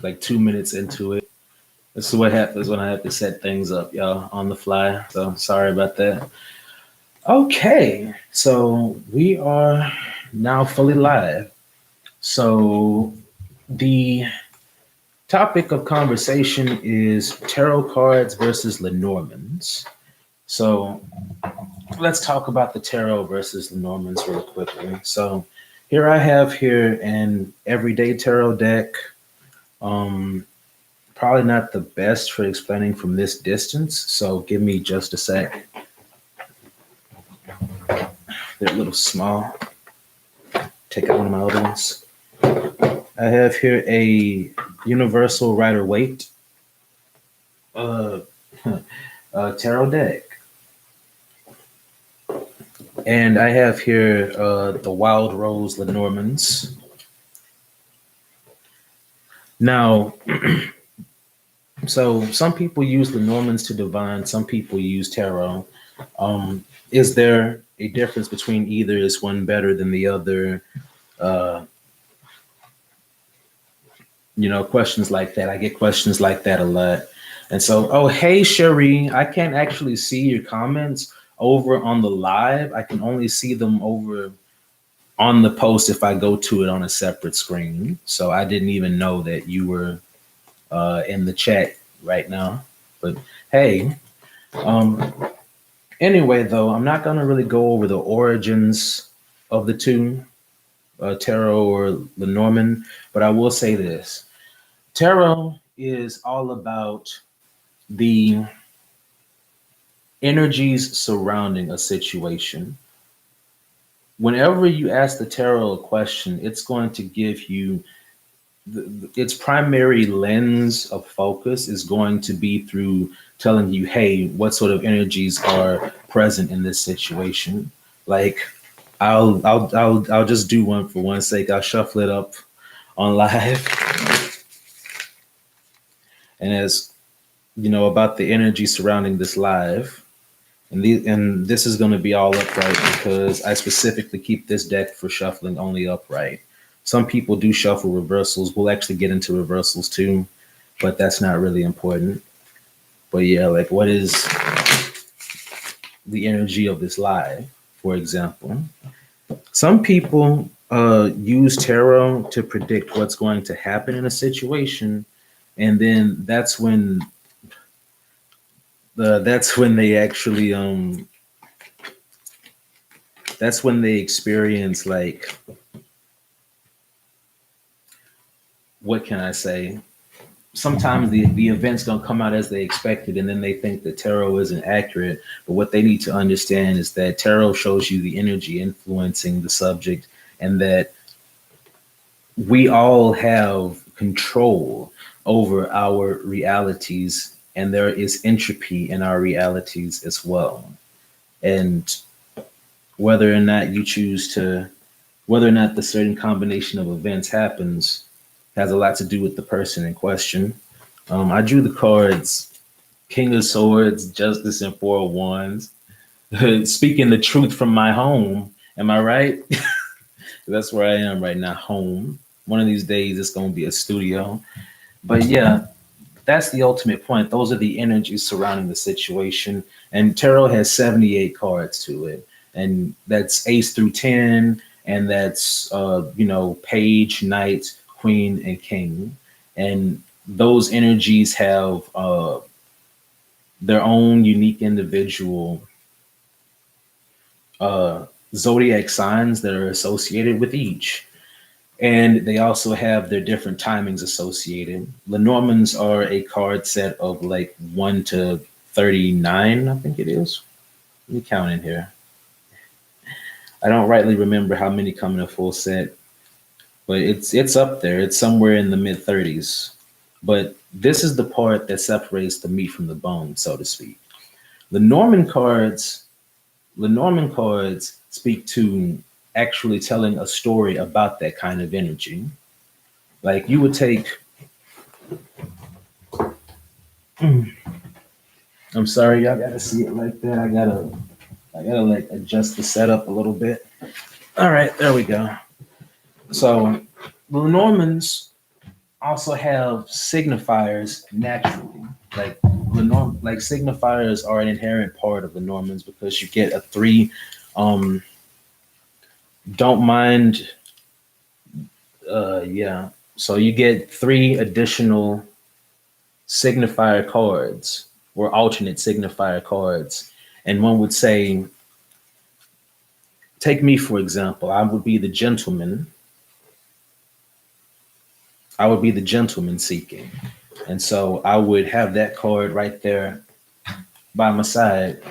like 2 minutes into it. This is what happens when I have to set things up, y'all, on the fly. So sorry about that. Okay, so we are now fully live. So the topic of conversation is tarot cards versus Lenormands. So let's talk about the tarot versus Lenormands real quickly. So here I have here an everyday tarot deck. Um, Probably not the best for explaining from this distance. So give me just a sec. They're a little small. Take out one of my other ones. I have here a Universal Rider Waite uh, tarot deck. And I have here the Wild Rose Lenormands. Now, so some people use Lenormands to divine, some people use tarot. Is there a difference between either? Is one better than the other? Uh, Questions like that. I get questions like that a lot. And so, oh, hey, Cherie, I can't actually see your comments over on the live. I can only see them over on the post if I go to it on a separate screen. So I didn't even know that you were in the chat right now. But hey, um, anyway, though, I'm not going to really go over the origins of the two, tarot or Lenormand, but I will say this. Tarot is all about the energies surrounding a situation. Whenever you ask the tarot a question, it's going to give you its primary lens of focus is going to be through telling you, hey, what sort of energies are present in this situation. Like, I'll just do one for one sake. I'll shuffle it up on live, and as you know about the energy surrounding this live, and this is going to be all upright because I specifically keep this deck for shuffling only upright. Some people do shuffle reversals. We'll actually get into reversals too, but that's not really important. But yeah, like what is the energy of this live, for example? Some people use tarot to predict what's going to happen in a situation, and then that's when they actually that's when they experience, like, what can I say? Sometimes the events don't come out as they expected, and then they think that tarot isn't accurate. But what they need to understand is that tarot shows you the energy influencing the subject, and that we all have control over our realities, and there is entropy in our realities as well. And whether or not you choose to, whether or not the certain combination of events happens has a lot to do with the person in question. I drew the cards King of Swords, Justice, and Four of Wands. Speaking the truth from my home. Am I right? That's where I am right now, home. One of these days it's going to be a studio. But yeah, that's the ultimate point. Those are the energies surrounding the situation. And tarot has 78 cards to it. And that's ace through 10. And that's, page, knight, queen, and king. And those energies have their own unique individual zodiac signs that are associated with each. And they also have their different timings associated. Lenormands are a card set of like 1 to 39, I think it is. Let me count in here. I don't rightly remember how many come in a full set, but it's up there. It's somewhere in the mid 30s. But this is the part that separates the meat from the bone, so to speak. Lenormand cards speak to actually telling a story about that kind of energy. Like you would take, I'm sorry, y'all gotta see it like that. I gotta like adjust the setup a little bit. All right, there we go. So the Lenormands also have signifiers naturally. Like like signifiers are an inherent part of the Normans because you get a three. Um, don't mind. Yeah. So you get three additional signifier cards or alternate signifier cards, and one would say, take me for example. I would be the gentleman. I would be the gentleman seeking, and so I would have that card right there by my side.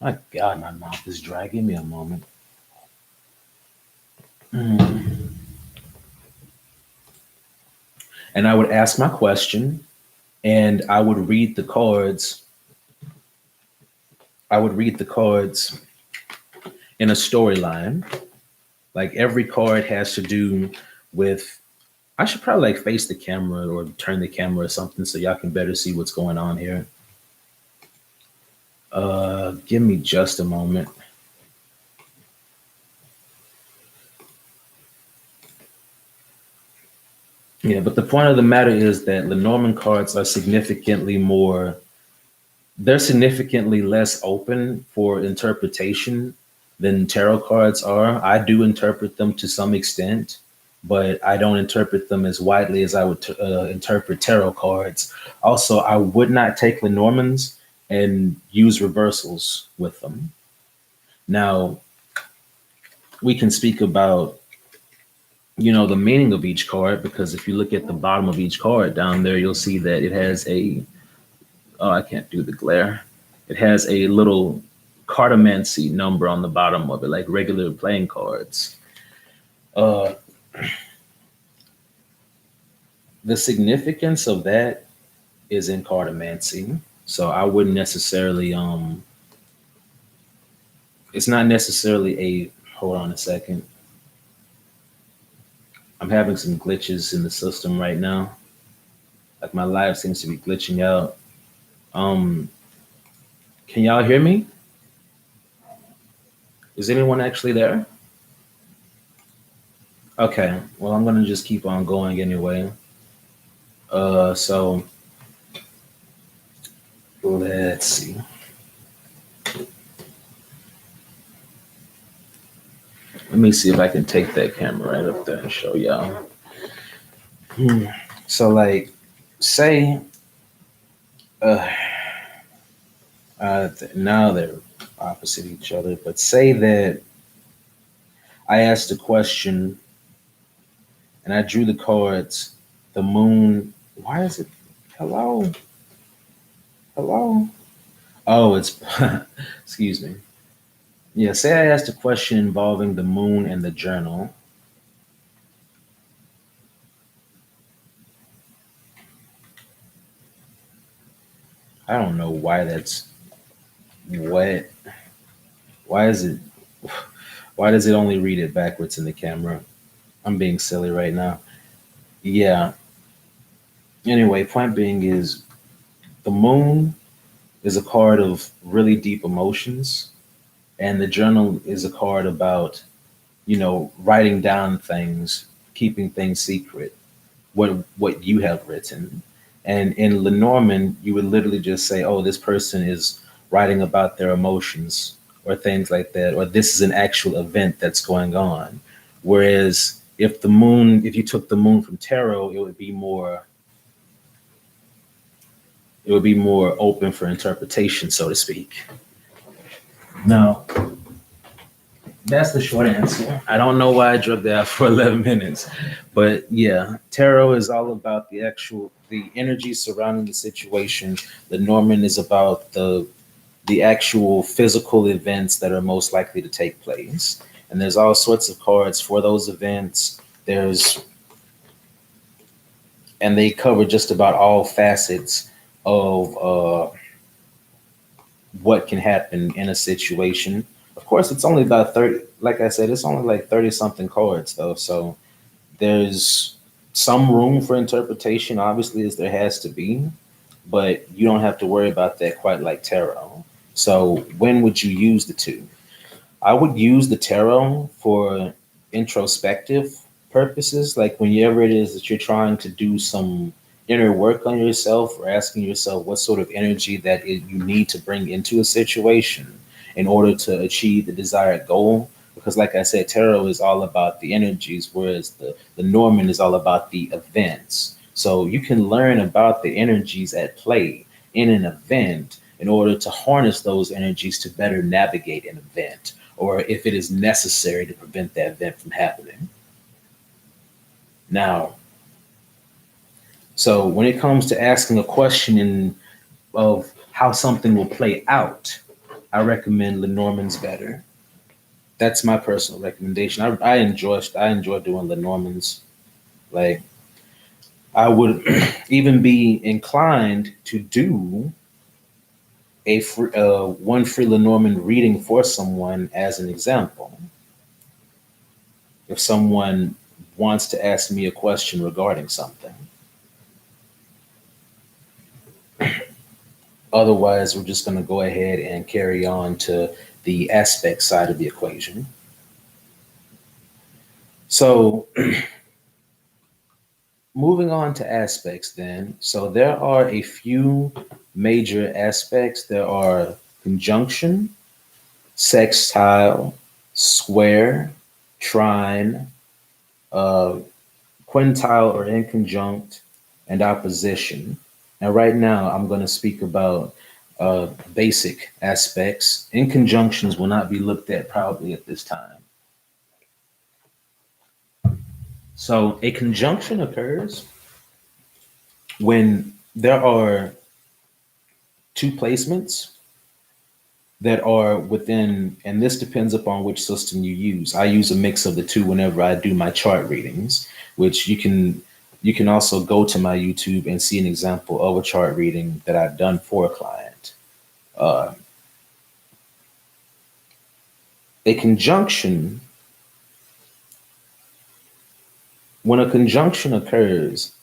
My God, my mouth is dry. Give me a moment. Mm. And I would ask my question and I would read the cards. I would read the cards in a storyline. Like every card has to do with, I should probably like face the camera or turn the camera or something so y'all can better see what's going on here. Give me just a moment. Yeah, but the point of the matter is that Lenormand cards are they're significantly less open for interpretation than tarot cards are. I do interpret them to some extent, but I don't interpret them as widely as I would interpret tarot cards. Also, I would not take Lenormands and use reversals with them. Now, we can speak about the meaning of each card because if you look at the bottom of each card down there, you'll see that it has oh, I can't do the glare. It has a little cartomancy number on the bottom of it, like regular playing cards. Uh, the significance of that is in cartomancy. So I wouldn't necessarily, it's not necessarily hold on a second. I'm having some glitches in the system right now. Like my live seems to be glitching out. Um, can y'all hear me? Is anyone actually there? Okay, well, I'm gonna just keep on going anyway. So let's see. Let me see if I can take that camera right up there and show y'all. So, like, say, uh, now they're opposite each other, but say that I asked a question and I drew the cards. The moon. Why is it? Hello? Hello? Oh, it's. Excuse me. Yeah, say I asked a question involving the moon and the journal. I don't know why that's wet. Why is it? Why does it only read it backwards in the camera? I'm being silly right now. Yeah. Anyway, point being is the moon is a card of really deep emotions, and the journal is a card about, writing down things, keeping things secret, what you have written. And in Lenormand, you would literally just say, "Oh, this person is writing about their emotions," or things like that, or this is an actual event that's going on. Whereas if you took the moon from tarot, it would be more open for interpretation, so to speak. Now, that's the short answer. I don't know why I drug that out for 11 minutes, but yeah, tarot is all about the energy surrounding the situation. The Norman is about the actual physical events that are most likely to take place. And there's all sorts of cards for those events. And they cover just about all facets of what can happen in a situation. Of course, it's only about 30, like I said, it's only like 30 something cards though. So there's some room for interpretation, obviously, as there has to be, but you don't have to worry about that quite like tarot. So when would you use the two? I would use the tarot for introspective, purposes, like whenever it is that you're trying to do some inner work on yourself or asking yourself what sort of energy you need to bring into a situation in order to achieve the desired goal. Because, like I said, tarot is all about the energies, whereas the Norman is all about the events. So you can learn about the energies at play in an event in order to harness those energies to better navigate an event, or if it is necessary to prevent that event from happening. Now, so when it comes to asking a question of how something will play out, I recommend Lenormand's better. That's my personal recommendation. I enjoy doing Lenormand's. Like, I would even be inclined to do one free Lenormand reading for someone as an example. If someone wants to ask me a question regarding something. Otherwise, we're just going to go ahead and carry on to the aspect side of the equation. So, moving on to aspects, then. So, there are a few major aspects. There are conjunction, sextile, square, trine, uh, quintile or inconjunct, and opposition. And right now, I'm going to speak about basic aspects. Inconjunctions will not be looked at probably at this time. So, a conjunction occurs when there are two placements that are within, and this depends upon which system you use. I use a mix of the two whenever I do my chart readings, which you can also go to my YouTube and see an example of a chart reading that I've done for a client. Uh, a conjunction, when a conjunction occurs,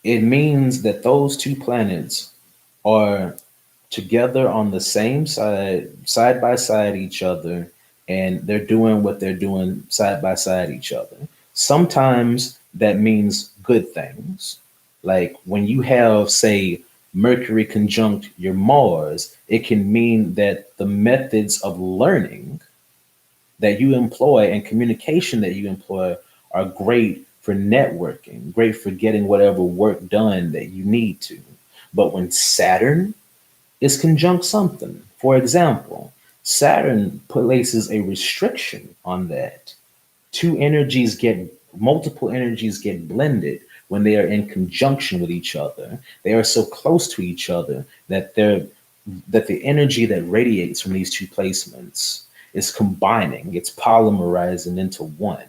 it means that those two planets are together on the same side, side by side each other, and they're doing what they're doing side by side each other. Sometimes that means good things. Like when you have, say, Mercury conjunct your Mars, it can mean that the methods of learning that you employ and communication that you employ are great for networking, great for getting whatever work done that you need to. But when Saturn is conjunct something. For example, Saturn places a restriction on that. Multiple energies get blended when they are in conjunction with each other. They are so close to each other that the energy that radiates from these two placements is combining, it's polymerizing into one.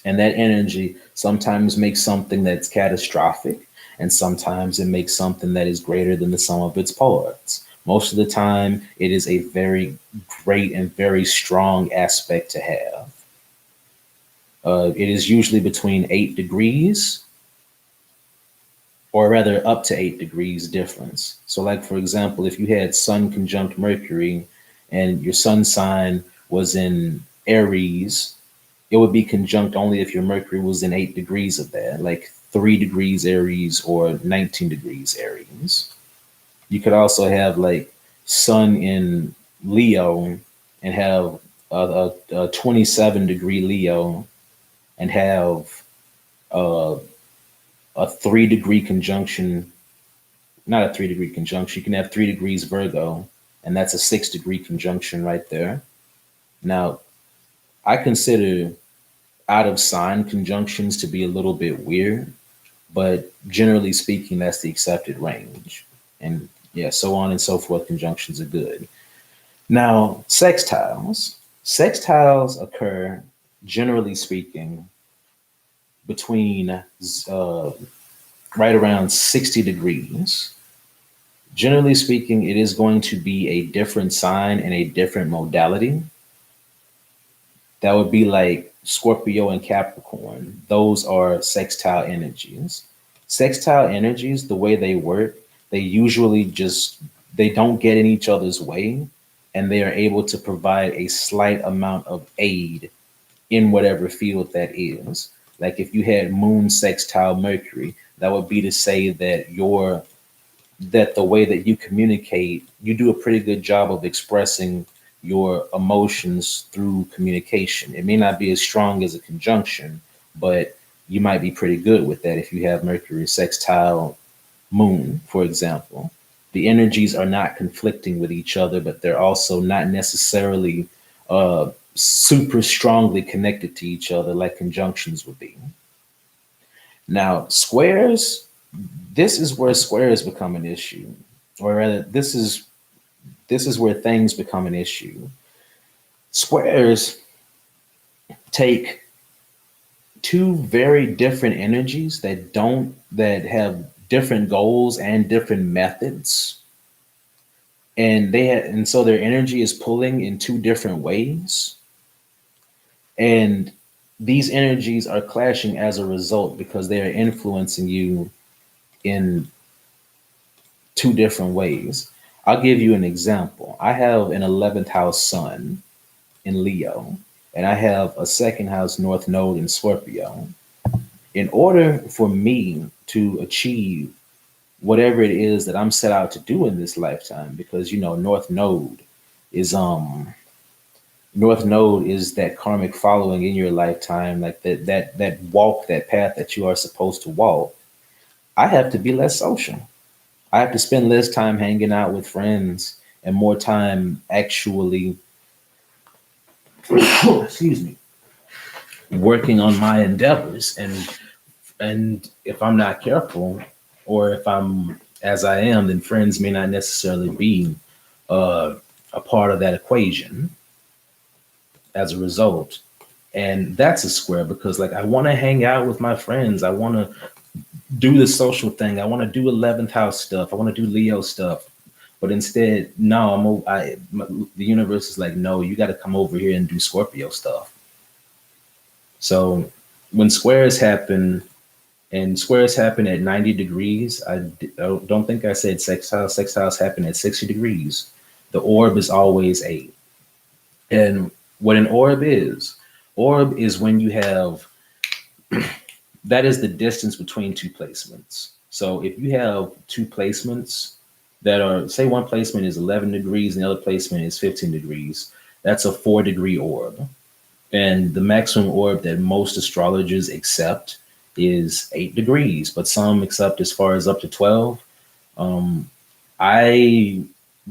And that energy sometimes makes something that's catastrophic, and sometimes it makes something that is greater than the sum of its parts. Most of the time, it is a very great and very strong aspect to have. It is usually between 8 degrees, or rather up to 8 degrees difference. So, like for example, if you had Sun conjunct Mercury and your sun sign was in Aries, it would be conjunct only if your Mercury was in 8 degrees of that, like 3 degrees Aries or 19 degrees Aries. You could also have like Sun in Leo and have a 27-degree Leo and have uh, a 3 degree conjunction, not a 3 degree conjunction. You can have 3 degrees Virgo, and that's a 6 degree conjunction right there. Now, I consider out of sign conjunctions to be a little bit weird, but generally speaking, that's the accepted range. And yeah, so on and so forth, conjunctions are good. Now, sextiles. Sextiles occur, generally speaking, between right around 60 degrees. Generally speaking, it is going to be a different sign and a different modality. That would be like Scorpio and Capricorn. Those are sextile energies. Sextile energies, the way they work, they usually just they don't get in each other's way, and they are able to provide a slight amount of aid in whatever field that is. Like if you had moon sextile Mercury, that would be to say that the way that you communicate, you do a pretty good job of expressing your emotions through communication. It may not be as strong as a conjunction, but you might be pretty good with that if you have Mercury sextile Moon, for example. The energies are not conflicting with each other, but they're also not necessarily super strongly connected to each other like conjunctions would be. Now, squares, this is where squares become an issue, or rather, this is where things become an issue. Squares take two very different energies that have different goals and different methods, and so their energy is pulling in two different ways, and these energies are clashing as a result because they are influencing you in two different ways. I'll give you an example. I have an 11th house sun in Leo, and I have a second house north node in Scorpio. In order for me to achieve whatever it is that I'm set out to do in this lifetime, because North Node is that karmic following in your lifetime, like that walk, that path that you are supposed to walk. I have to be less social. I have to spend less time hanging out with friends and more time actually excuse me, working on my endeavors. And if I'm not careful, or if I'm as I am, then friends may not necessarily be uh, a part of that equation as a result. And that's a square because, like, I want to hang out with my friends. I want to do the social thing. I want to do 11th house stuff. I want to do Leo stuff. But instead, no, the universe is like, no, you got to come over here and do Scorpio stuff. So when squares happen, and squares happen at 90 degrees, I don't think I said sextiles. Sextiles happen at 60 degrees. The orb is always 8. And what an orb is when you have, that is the distance between two placements. So if you have two placements that are, say one placement is 11 degrees and the other placement is 15 degrees, that's a 4-degree orb. And the maximum orb that most astrologers accept is 8 degrees, but some accept as far as up to 12. I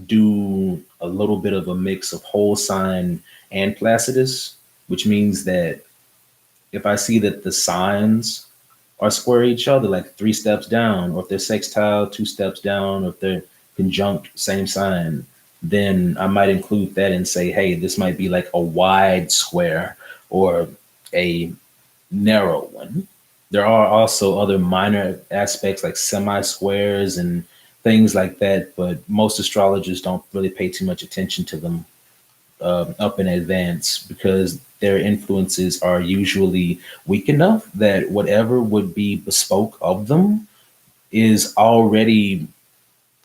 do a little bit of a mix of whole sign and Placidus, which means that if I see that the signs are square each other, like 3 steps down, or if they're sextile, 2 steps down, or if they're conjunct, same sign, then I might include that and say, hey, this might be like a wide square or a narrow one. There are also other minor aspects like semi-squares and things like that, but most astrologers don't really pay too much attention to them up in advance because their influences are usually weak enough that whatever would be bespoke of them is already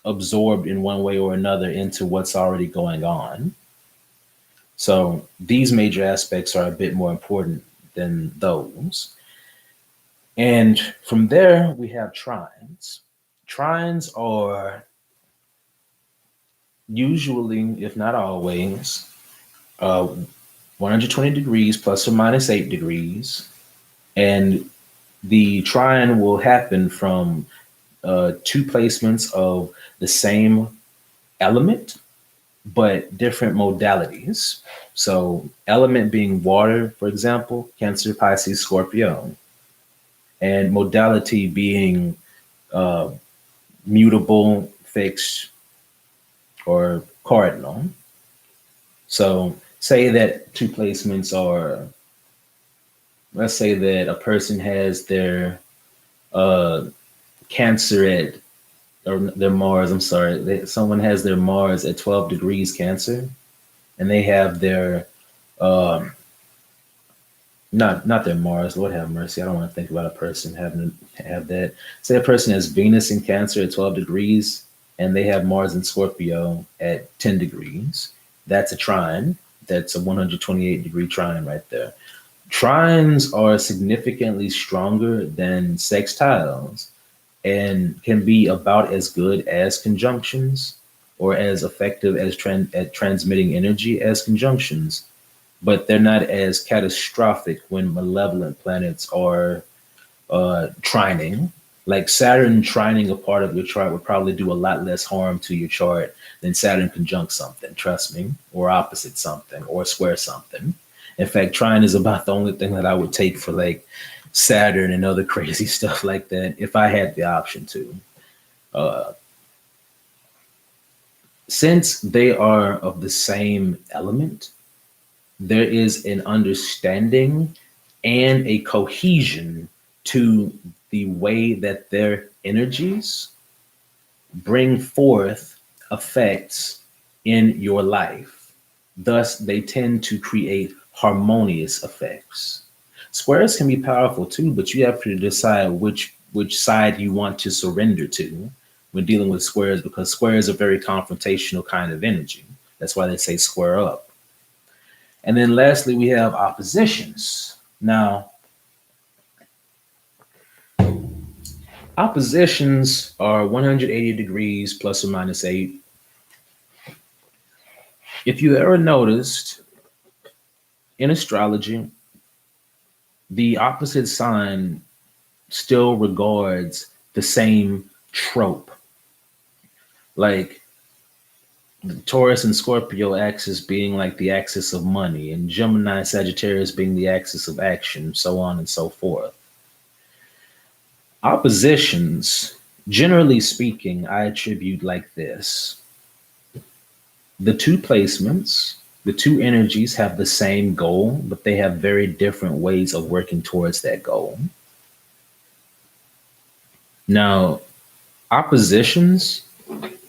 absorbed in one way or another into what's already going on. So these major aspects are a bit more important than those. And from there, we have trines. Trines are usually, if not always, 120 degrees plus or minus 8 degrees. And the trine will happen from two placements of the same element, but different modalities. So, element being water, for example, Cancer, Pisces, Scorpio, and modality being uh, mutable, fixed, or cardinal. So, say that two placements are, let's say that a person has their uh, Cancer at, or their Mars, I'm sorry, someone has their Mars at 12 degrees Cancer, and they have their, um, not their Mars, Lord have mercy. I don't want to think about a person having to have that. Say a person has Venus in Cancer at 12 degrees, and they have Mars in Scorpio at 10 degrees. That's a trine. That's a 128 degree trine right there. Trines are significantly stronger than sextiles and can be about as good as conjunctions or as effective as at transmitting energy as conjunctions, but they're not as catastrophic when malevolent planets are trining. Like Saturn trining a part of your chart would probably do a lot less harm to your chart than Saturn conjunct something, trust me, or opposite something, or square something. In fact, trine is about the only thing that I would take for like Saturn and other crazy stuff like that if I had the option to. Uh, since they are of the same element, there is an understanding and a cohesion to the way that their energies bring forth effects in your life. Thus, they tend to create harmonious effects. Squares can be powerful too, but you have to decide which side you want to surrender to when dealing with squares, because squares are very confrontational kind of energy. That's why they say square up. And then lastly, we have oppositions. Now, oppositions are 180 degrees plus or minus 8. If you ever noticed in astrology, the opposite sign still regards the same trope. Like the Taurus and Scorpio axis being like the axis of money, and Gemini, Sagittarius being the axis of action, so on and so forth. Oppositions, generally speaking, I attribute like this. The two placements, the two energies have the same goal, but they have very different ways of working towards that goal. Now, oppositions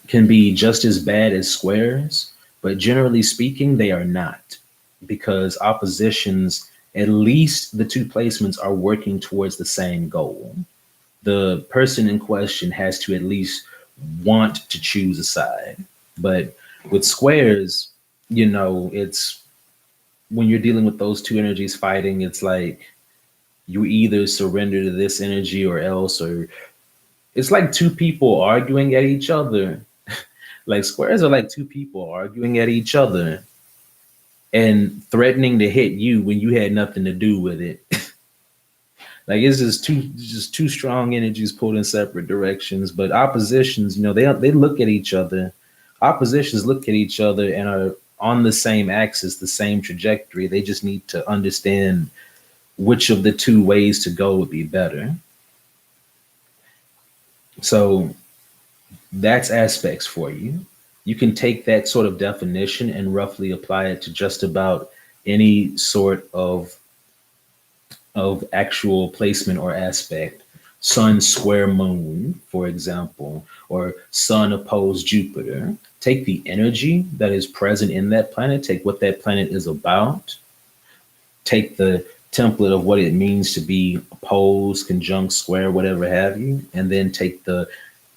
can be just as bad as squares, but generally speaking, they are not, because oppositions, at least the two placements are working towards the same goal. The person in question has to at least want to choose a side. But with squares, it's when you're dealing with those two energies fighting, it's like you either surrender to this energy or else, or it's like two people arguing at each other. Like squares are like two people arguing at each other and threatening to hit you when you had nothing to do with it. Like it's just two strong energies pulled in separate directions. But oppositions, they look at each other. Oppositions look at each other and are on the same axis, the same trajectory. They just need to understand which of the two ways to go would be better. So that's aspects for you. You can take that sort of definition and roughly apply it to just about any sort of actual placement or aspect. Sun square moon, for example, or sun opposed Jupiter. Take the energy that is present in that planet, take what that planet is about, take the template of what it means to be opposed, conjunct, square, whatever have you, and then take the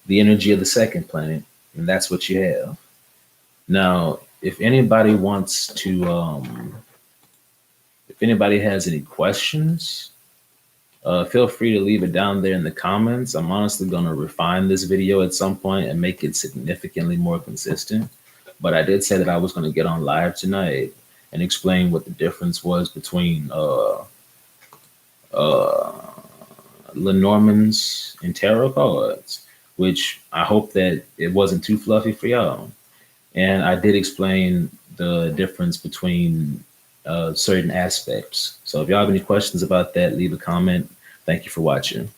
energy of the second planet, and that's what you have. Now, if anybody wants to, if anybody has any questions, feel free to leave it down there in the comments. I'm honestly going to refine this video at some point and make it significantly more consistent. But I did say that I was going to get on live tonight and explain what the difference was between Lenormand's and tarot cards, which I hope that it wasn't too fluffy for y'all. And I did explain the difference between certain aspects. So if y'all have any questions about that, leave a comment. Thank you for watching.